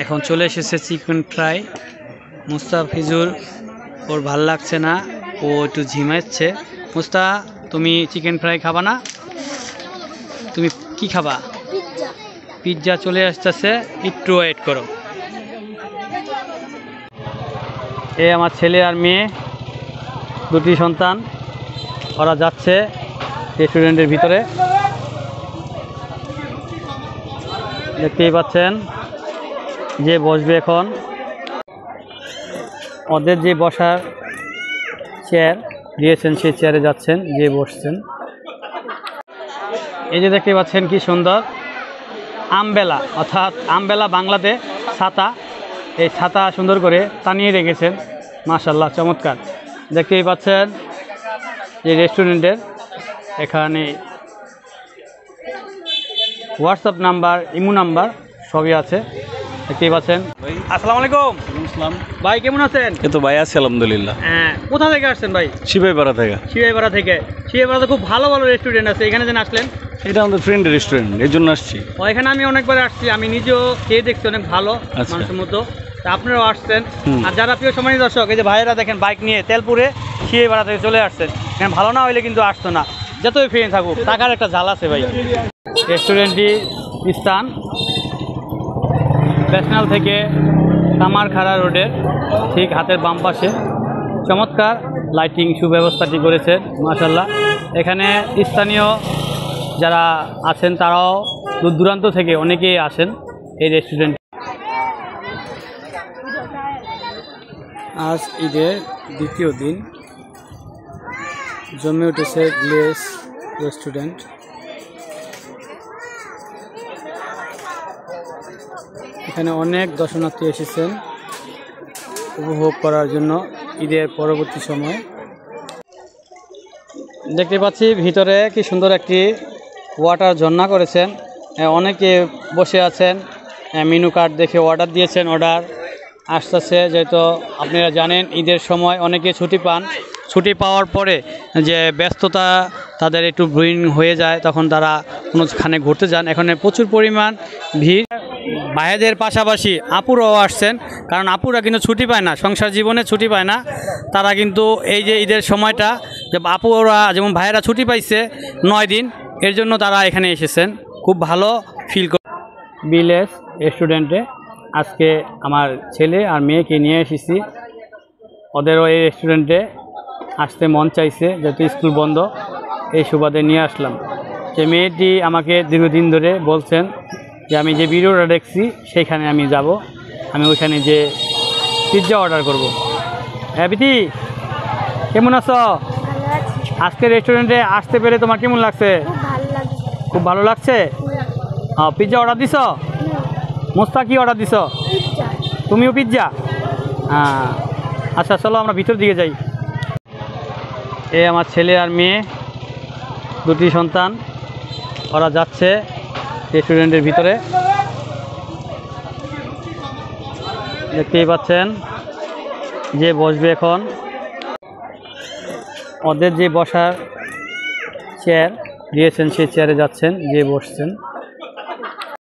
এখন চলে এসেছে চিকেন ফ্রাই। মুস্তাফিজুর ওর ভাল লাগছে না, ও একটু ঝিমাচ্ছে। মুস্তা, তুমি চিকেন ফ্রাই খাবা না? তুমি কি খাবা? পিৎজা চলে আসতেছে, একটু ওয়েট করো। এ আমার ছেলে আর মেয়ে, দুটি সন্তান, ওরা যাচ্ছে রেস্টুরেন্টের ভিতরে। দেখতেই পাচ্ছেন যে বসবে এখন, ওদের যে বসার চেয়ার দিয়েছেন সেই চেয়ারে যাচ্ছেন, যে বসছেন। এই যে দেখতে পাচ্ছেন কি সুন্দর আমবেলা, অর্থাৎ আমবেলা বাংলাতে ছাতা। এই ছাতা সুন্দর করে টানিয়ে রেখেছেন, মাশাআল্লাহ চমৎকার। দেখতেই পাচ্ছেন এই রেস্টুরেন্টের এখানে হোয়াটসঅ্যাপ নাম্বার, ইমো নাম্বার সবই আছে, দেখতেই পাচ্ছেন। আসসালামু আলাইকুম। ভাই কেমন আছেন? এই তো ভাই আছি আলহামদুলিল্লাহ। হ্যাঁ, কোথা থেকে আসছেন ভাই? শিবাইপাড়া থেকে। শিবাইপাড়াতে খুব ভালো ভালো রেস্টুরেন্ট আছে, এখানে যেন আসলেন? এটা আমাদের ফ্রেন্ডের রেস্টুরেন্ট, এই জন্য আসছি। এখানে আমি অনেকবার আসছি, আমি নিজেও খেয়ে দেখছি, অনেক ভালো মানুষের মতো। তা আপনারাও আসছেন। আর যারা প্রিয় সম্মানিত দর্শক, এই যে ভাইয়েরা দেখেন বাইক নিয়ে তেলপুরে শিবাইপাড়া থেকে চলে আসছেন। এখানে ভালো না হইলে কিন্তু আসতো না, যতই ফ্রেন্ড থাকুক, টাকার একটা ঝাল আছে ভাই। রেস্টুরেন্টটি স্থান ন্যাশনাল থেকে কামারখাড়া রোডের ঠিক হাতের বাম পাশে। চমৎকার লাইটিং সুব্যবস্থাটি করেছেন মাশাআল্লাহ। এখানে স্থানীয় যারা আছেন তারাও দূর দূরান্ত থেকে অনেকেই আসেন এই রেস্টুরেন্টে। আজ ঈদের দ্বিতীয় দিন, জমে উঠেছে গ্লেস রেস্টুরেন্ট। এখানে অনেক দর্শনার্থী এসেছেন উপভোগ করার জন্য ঈদের পরবর্তী সময়। দেখতে পাচ্ছি ভিতরে কি সুন্দর একটি ওয়াটার ঝর্ণা করেছেন, অনেকে বসে আছেন, মেনু কার্ড দেখে অর্ডার দিয়েছেন, অর্ডার আসতেছে। যেহেতু আপনারা জানেন ঈদের সময় অনেকে ছুটি পান, ছুটি পাওয়ার পরে যে ব্যস্ততা তাদের একটু বোরিং হয়ে যায়, তখন তারা কোনোখানে ঘুরতে যান। এখানে প্রচুর পরিমাণ ভিড়। ভাইদের পাশাপাশি আপুরাও আসছেন, কারণ আপুরা কিন্তু ছুটি পায় না, সংসার জীবনে ছুটি পায় না। তারা কিন্তু এই যে ঈদের সময়টা, যে আপুরা যেমন ভাইয়েরা ছুটি পাইছে 9 দিন, এর জন্য তারা এখানে এসেছেন, খুব ভালো ফিল করে। বিলেস রেস্টুরেন্টে আজকে আমার ছেলে আর মেয়েকে নিয়ে এসেছি। ওদেরও এই রেস্টুরেন্টে আসতে মন চাইছে, যেহেতু স্কুল বন্ধ, এই সুবাদে নিয়ে আসলাম। যে মেয়েটি আমাকে দীর্ঘদিন ধরে বলছেন যে আমি যে ভিডিওটা দেখছি সেইখানে আমি যাব, আমি ওইখানে যে পিৎজা অর্ডার করব। হ্যাঁ বিতি, কেমন আছো? আজকে রেস্টুরেন্টে আসতে পেরে তোমার কেমন লাগছে? খুব ভালো লাগছে। হ্যাঁ, পিৎজা অর্ডার দিছ? মোস্তা কি অর্ডার দিছ? তুমিও পিৎজা? হ্যাঁ, আচ্ছা চলো আমরা ভিতর দিকে যাই। এ আমার ছেলে আর মেয়ে, দুটি সন্তান, ওরা যাচ্ছে রেস্টুরেন্টের ভিতরে। দেখতেই পাচ্ছেন যে বসবে এখন, ওদের যে বসার চেয়ার দিয়েছেন সেই চেয়ারে যাচ্ছেন, যে বসছেন।